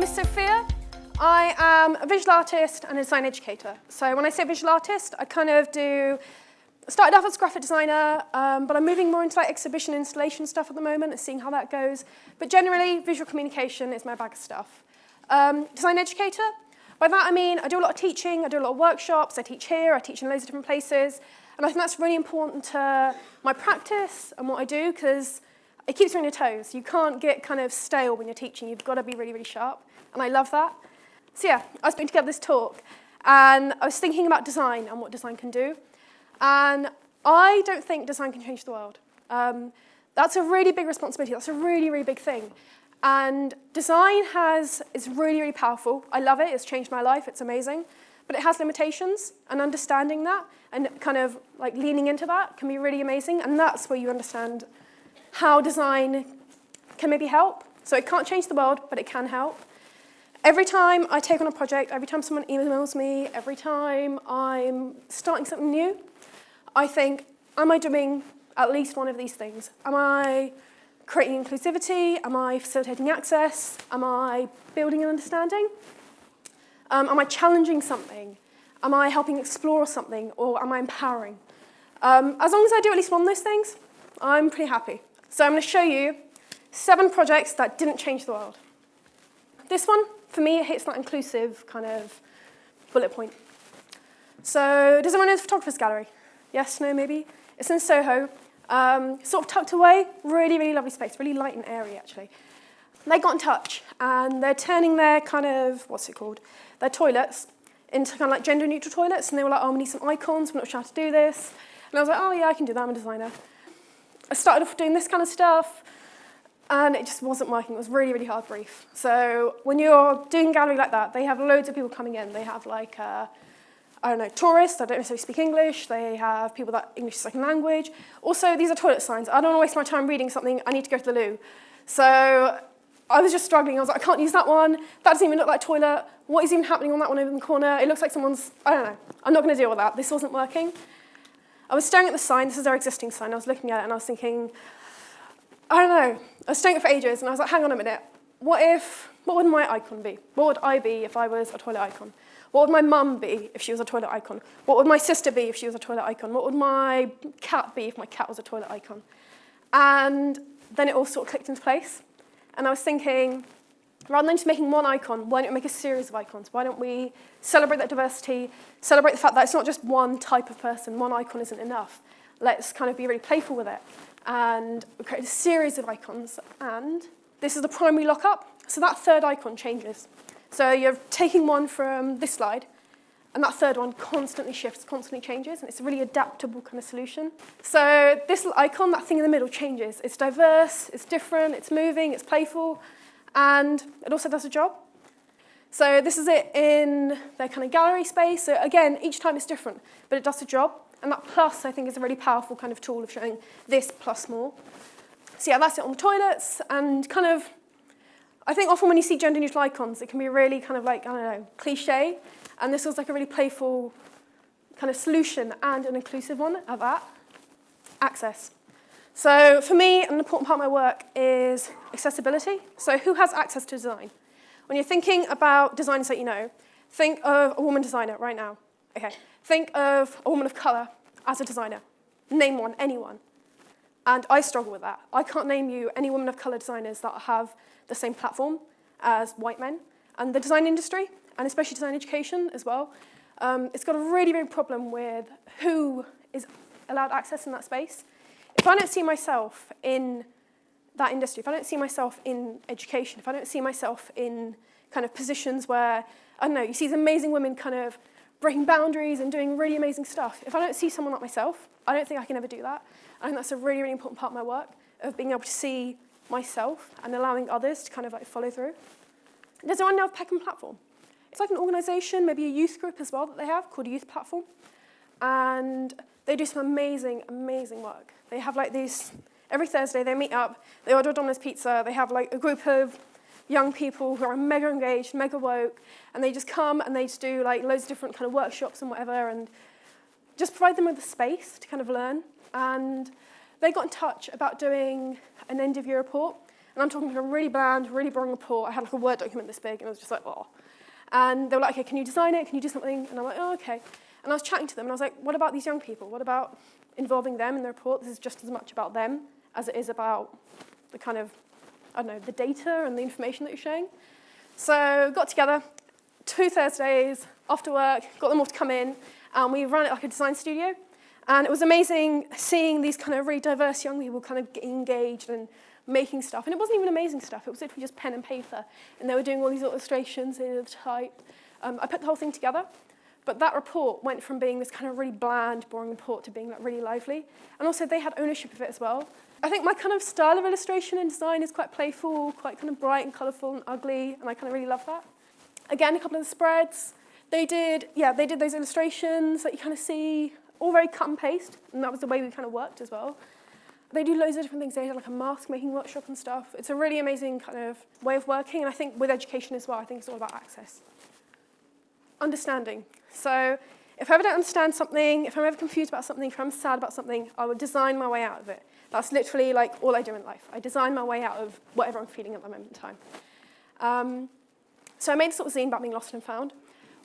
is Soofiya. I am a visual artist and a design educator. So when I say visual artist, I started off as a graphic designer, but I'm moving more into like exhibition installation stuff at the moment and seeing how that goes. But generally, visual communication is my bag of stuff. Design educator, by that I mean I do a lot of teaching, I do a lot of workshops, I teach here, I teach in loads of different places, and I think that's really important to my practice and what I do because it keeps you on your toes. You can't get kind of stale when you're teaching, you've got to be really, really sharp, and I love that. So yeah, I was putting together this talk, and I was thinking about design and what design can do, and I don't think design can change the world. That's a really big responsibility, that's a really, really big thing. And design is really, really powerful. I love it, it's changed my life, it's amazing. But it has limitations, and understanding that and kind of like leaning into that can be really amazing, and that's where you understand how design can maybe help. So it can't change the world, but it can help. Every time I take on a project, every time someone emails me, every time I'm starting something new, I think, am I doing at least one of these things? Am I creating inclusivity? Am I facilitating access? Am I building an understanding? Am I challenging something? Am I helping explore something? Or am I empowering? As long as I do at least one of those things, I'm pretty happy. So I'm going to show you 7 projects that didn't change the world. This one, for me, it hits that inclusive kind of bullet point. So does anyone know the Photographer's Gallery? Yes, no, maybe? It's in Soho, sort of tucked away, really, really lovely space, really light and airy, actually. They got in touch, and they're turning their kind of, their toilets into kind of like gender-neutral toilets, and they were like, oh, we need some icons, we're not sure how to do this. And I was like, oh, yeah, I can do that, I'm a designer. I started off doing this kind of stuff, and it just wasn't working. It was really, really hard brief. So when you're doing a gallery like that, they have loads of people coming in. They have like, I don't know, tourists that don't necessarily speak English. They have people that English is second language. Also, these are toilet signs. I don't want to waste my time reading something. I need to go to the loo. So I was just struggling. I was like, I can't use that one. That doesn't even look like a toilet. What is even happening on that one over in the corner? It looks like someone's, I don't know. I'm not going to deal with that. This wasn't working. I was staring at the sign. This is their existing sign. I was looking at it, and I was thinking, I don't know. I was staring at it for ages, and I was like, hang on a minute. What would my icon be? What would I be if I was a toilet icon? What would my mum be if she was a toilet icon? What would my sister be if she was a toilet icon? What would my cat be if my cat was a toilet icon? And then it all sort of clicked into place. And I was thinking, rather than just making one icon, why don't we make a series of icons? Why don't we celebrate that diversity, celebrate the fact that it's not just one type of person, one icon isn't enough. Let's kind of be really playful with it. And we created a series of icons, and this is the primary lockup, so that third icon changes. So you're taking one from this slide, and that third one constantly shifts, constantly changes, and it's a really adaptable kind of solution. So this little icon, that thing in the middle, changes. It's diverse, it's different, it's moving, it's playful, and it also does a job. So this is it in their kind of gallery space. So again, each time it's different, but it does the job. And that plus, I think, is a really powerful kind of tool of showing this plus more. So yeah, that's it on the toilets. And kind of, I think often when you see gender-neutral icons, it can be really kind of like, I don't know, cliche. And this was like a really playful kind of solution and an inclusive one at that. Access. So for me, an important part of my work is accessibility. So who has access to design? When you're thinking about designers that you know, think of a woman designer right now. Okay. Think of a woman of colour as a designer. Name one, anyone. And I struggle with that. I can't name you any women of colour designers that have the same platform as white men. And the design industry, and especially design education as well, it's got a really big problem with who is allowed access in that space. If I don't see myself in that industry, if I don't see myself in education, if I don't see myself in kind of positions where, I don't know, you see these amazing women kind of breaking boundaries and doing really amazing stuff. If I don't see someone like myself, I don't think I can ever do that. I think that's a really, really important part of my work, of being able to see myself and allowing others to kind of like follow through. Does anyone know of Peckham Platform? It's like an organisation, maybe a youth group as well that they have, called a Youth Platform. And they do some amazing, amazing work. They have like these, every Thursday they meet up, they order a Domino's pizza, they have like a group of young people who are mega engaged, mega woke, and they just come and they just do like loads of different kind of workshops and whatever, and just provide them with the space to kind of learn. And they got in touch about doing an end-of-year report, And I'm talking a really bland, really boring report. I had like a Word document this big, and I was just like, oh. And they were like, okay, can you design it? Can you do something? And I'm like, oh, okay. And I was chatting to them, and I was like, what about these young people? What about involving them in the report? This is just as much about them as it is about the kind of, I don't know, the data and the information that you're showing. So got together 2 Thursdays after work, got them all to come in, and we ran it like a design studio. And it was amazing seeing these kind of really diverse young people kind of getting engaged and making stuff. And it wasn't even amazing stuff. It was literally just pen and paper. And they were doing all these illustrations they had typed. I put the whole thing together. But that report went from being this kind of really bland, boring report to being like really lively. And also they had ownership of it as well. I think my kind of style of illustration and design is quite playful, quite kind of bright and colourful and ugly. And I kind of really love that. Again, a couple of the spreads. They did those illustrations that you kind of see, all very cut and paste. And that was the way we kind of worked as well. They do loads of different things. They had like a mask making workshop and stuff. It's a really amazing kind of way of working. And I think with education as well, I think it's all about access. Understanding. So if I ever don't understand something, if I'm ever confused about something, if I'm sad about something, I would design my way out of it. That's literally like all I do in life. I design my way out of whatever I'm feeling at that moment in time. So I made this little zine about being lost and found.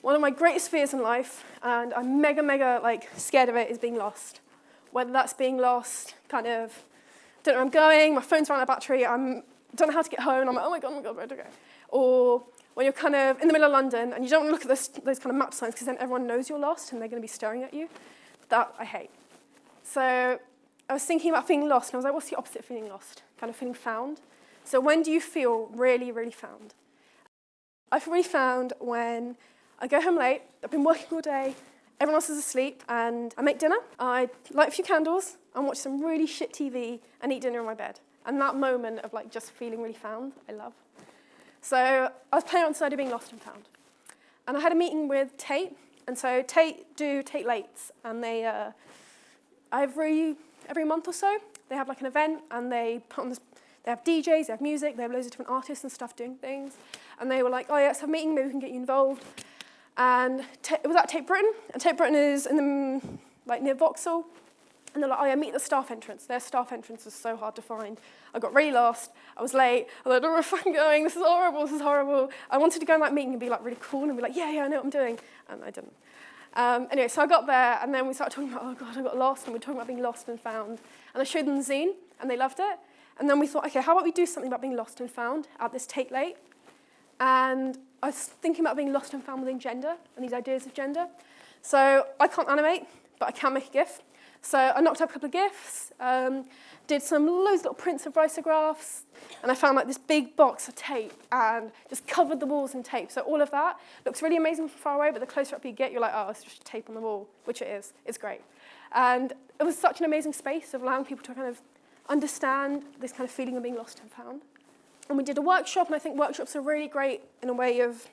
One of my greatest fears in life, and I'm mega like scared of it, is being lost. Whether that's being lost, kind of, don't know where I'm going, my phone's run out of battery, don't know how to get home, I'm like, oh my God, where do I go? Or when you're kind of in the middle of London and you don't want to look at those kind of map signs because then everyone knows you're lost and they're going to be staring at you. That I hate. So I was thinking about feeling lost, and I was like, what's the opposite of feeling lost? Kind of feeling found. So when do you feel really, really found? I feel really found when I go home late, I've been working all day, everyone else is asleep, and I make dinner. I light a few candles and watch some really shit TV and eat dinner in my bed. And that moment of like just feeling really found, I love. So I was playing on the side of being lost and found. And I had a meeting with Tate. And so Tate do Tate Lates. And they, every month or so, they have like an event, and they put on this, they have DJs, they have music, they have loads of different artists and stuff doing things. And they were like, oh yeah, let's have a meeting, maybe we can get you involved. And it was at Tate Britain, and Tate Britain is in the, like near Vauxhall. And they're like, oh yeah, meet the staff entrance. Their staff entrance was so hard to find. I got really lost, I was late, I was like, I don't know where I'm going, this is horrible. I wanted to go in that meeting and be like really cool and be like, yeah, I know what I'm doing. And I didn't. Anyway, so I got there, and then we started talking about, oh God, I got lost, and we were talking about being lost and found. And I showed them the zine, and they loved it. And then we thought, okay, how about we do something about being lost and found at this Tate Late? And I was thinking about being lost and found within gender and these ideas of gender. So I can't animate, but I can make a GIF. So I knocked up a couple of GIFs, did some loads of little prints of risographs, and I found like this big box of tape and just covered the walls in tape. So all of that looks really amazing from far away, but the closer up you get, you're like, oh, it's just tape on the wall, which it is. It's great. And it was such an amazing space of allowing people to kind of understand this kind of feeling of being lost and found. And we did a workshop, and I think workshops are really great in a way of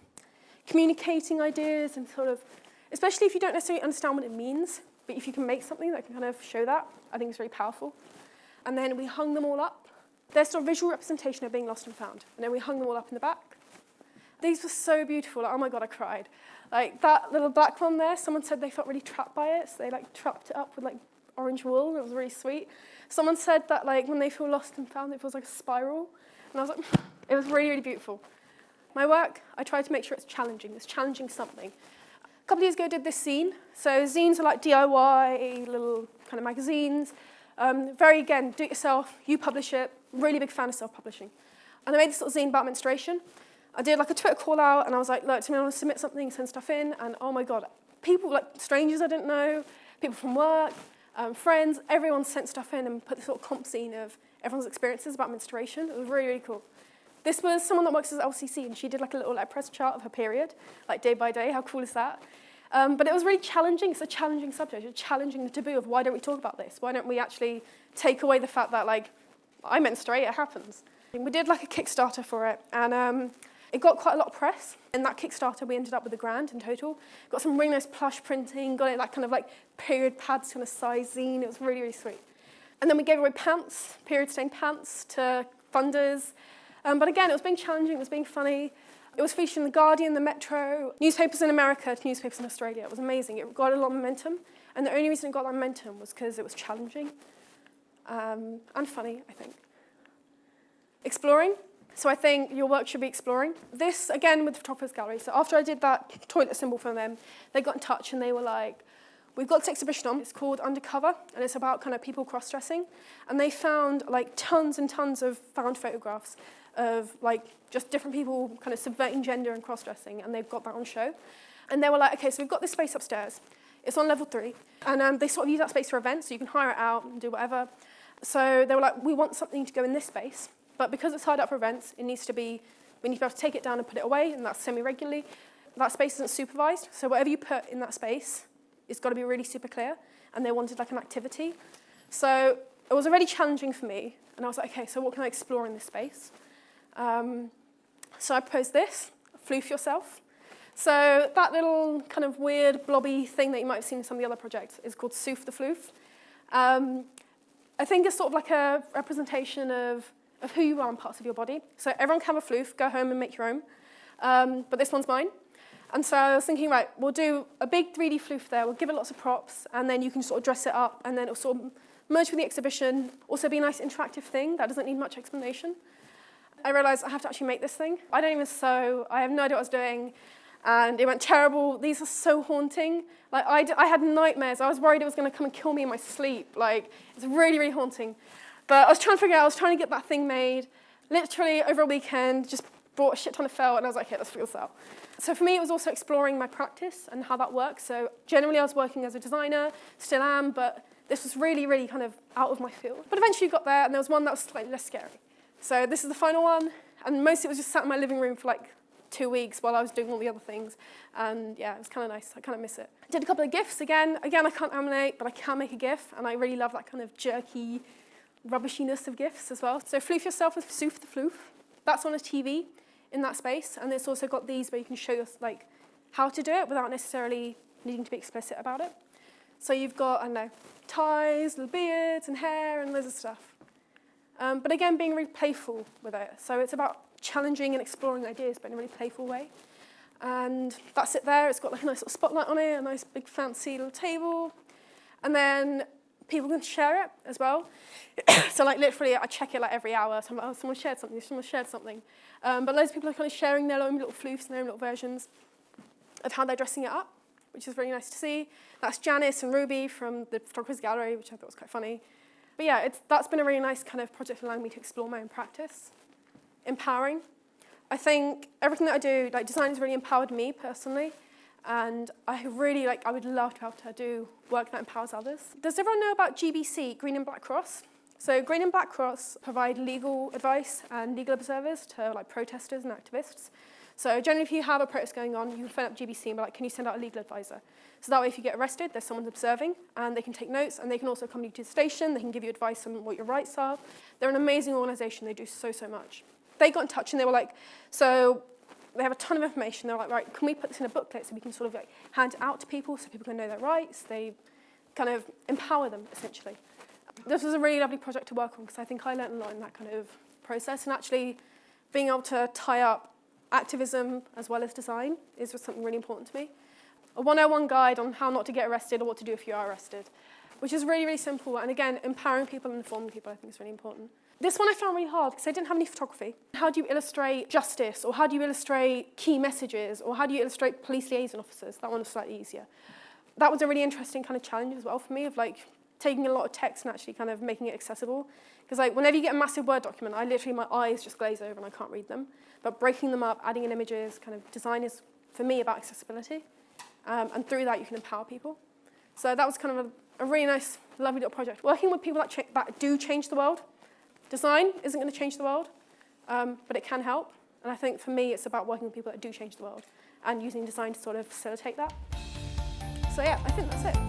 communicating ideas and sort of, especially if you don't necessarily understand what it means, but if you can make something that can kind of show that, I think it's really powerful. And then we hung them all up. They're sort of visual representation of being lost and found. And then we hung them all up in the back. These were so beautiful. Like, oh my God, I cried. Like that little black one there, someone said they felt really trapped by it, so they like trapped it up with like orange wool. It was really sweet. Someone said that like when they feel lost and found, it feels like a spiral. And I was like, it was really, really beautiful. My work, I try to make sure it's challenging something. A couple of years ago, I did this zine. So zines are like DIY, little kind of magazines. Very, again, do it yourself, you publish it. Really big fan of self-publishing. And I made this little zine about menstruation. I did like a Twitter call out, and I was like, look, to me, I want to submit something, send stuff in. And oh my God, people, like strangers I didn't know, people from work, friends, everyone sent stuff in and put this sort of comp zine of everyone's experiences about menstruation. It was really, really cool. This was someone that works as LCC, and she did like a little like press chart of her period, like day by day. How cool is that? But it was really challenging. It's a challenging subject. It's challenging the taboo of why don't we talk about this? Why don't we actually take away the fact that like I menstruate, it happens. And we did like a Kickstarter for it, and it got quite a lot of press. In that Kickstarter, we ended up with $1,000 in total. Got some really nice plush printing. Got it like kind of like period pads kind of size zine. It was really, really sweet. And then we gave away pants, period stained pants, to funders. But again, it was being challenging, it was being funny. It was featured in The Guardian, The Metro, newspapers in America, newspapers in Australia. It was amazing. It got a lot of momentum. And the only reason it got that momentum was because it was challenging and funny, I think. Exploring. So I think your work should be exploring. This, again, with the Photographer's Gallery. So after I did that toilet symbol for them, they got in touch and they were like, we've got this exhibition on. It's called Undercover, and it's about kind of people cross-dressing. And they found like tons and tons of found photographs of like just different people kind of subverting gender and cross-dressing, and they've got that on show. And they were like, okay, so we've got this space upstairs. It's on level 3. And they sort of use that space for events, so you can hire it out and do whatever. So they were like, we want something to go in this space, but because it's hired out for events, we need to be able to take it down and put it away, and that's semi-regularly. That space isn't supervised, so whatever you put in that space, it's got to be really super clear, and they wanted like an activity. So it was already challenging for me, and I was like, okay, so what can I explore in this space? So I proposed this, floof yourself. So that little kind of weird blobby thing that you might have seen in some of the other projects is called Soof the Floof. I think it's sort of like a representation of who you are in parts of your body. So everyone can have a floof, go home and make your own. But this one's mine. And so I was thinking, right, we'll do a big 3D floof there, we'll give it lots of props, and then you can sort of dress it up, and then it'll sort of merge with the exhibition, also be a nice interactive thing that doesn't need much explanation. I realized I have to actually make this thing. I don't even sew, I have no idea what I was doing, and it went terrible. These are so haunting. Like I had nightmares. I was worried it was going to come and kill me in my sleep. Like, it's really, really haunting. But I was trying to figure out, I was trying to get that thing made. Literally over a weekend, just bought a shit ton of felt, and I was like, okay, let's figure this out. So for me, it was also exploring my practice and how that works. So generally, I was working as a designer, still am, but this was really, really kind of out of my field. But eventually got there, and there was one that was slightly less scary. So this is the final one, and mostly it was just sat in my living room for like 2 weeks while I was doing all the other things. And yeah, it was kind of nice. I kind of miss it. Did a couple of GIFs again. Again, I can't animate, but I can make a GIF, and I really love that kind of jerky rubbishiness of GIFs as well. So floof yourself with Soof the Floof. That's on a TV in that space, and it's also got these where you can show us like how to do it without necessarily needing to be explicit about it. So you've got, I don't know, ties, little beards and hair and loads of stuff. But again, being really playful with it. So it's about challenging and exploring ideas, but in a really playful way. And that's it there. It's got like a nice little spotlight on it, a nice big fancy little table. And then people can share it as well. So like literally, I check it like every hour. So I'm like, oh, someone shared something. But loads of people are kind of sharing their own little floofs and their own little versions of how they're dressing it up, which is really nice to see. That's Janice and Ruby from the Photographer's Gallery, which I thought was quite funny. But yeah, that's been a really nice kind of project allowing me to explore my own practice. Empowering. I think everything that I do, like design has really empowered me personally. And I would love to be able to do work that empowers others. Does everyone know about GBC, Green and Black Cross? So Green and Black Cross provide legal advice and legal observers to like protesters and activists. So generally if you have a protest going on, you can phone up GBC and be like, can you send out a legal advisor? So that way if you get arrested, there's someone observing, and they can take notes, and they can also come to the station, they can give you advice on what your rights are. They're an amazing organisation, they do so, so much. They got in touch and they were like, so they have a ton of information. They're like, right, can we put this in a booklet so we can sort of like hand it out to people so people can know their rights? They kind of empower them, essentially. This was a really lovely project to work on because I think I learned a lot in that kind of process, and actually being able to tie up activism as well as design is just something really important to me. A 101 guide on how not to get arrested or what to do if you are arrested, which is really, really simple. And again, empowering people and informing people I think is really important. This one I found really hard because I didn't have any photography. How do you illustrate justice, or how do you illustrate key messages, or how do you illustrate police liaison officers? That one was slightly easier. That was a really interesting kind of challenge as well for me, of like taking a lot of text and actually kind of making it accessible. Because like whenever you get a massive Word document, my eyes just glaze over and I can't read them. But breaking them up, adding in images, kind of design is, for me, about accessibility. And through that, you can empower people. So that was kind of a really nice, lovely little project. Working with people that do change the world. Design isn't going to change the world, but it can help. And I think for me, it's about working with people that do change the world and using design to sort of facilitate that. So yeah, I think that's it.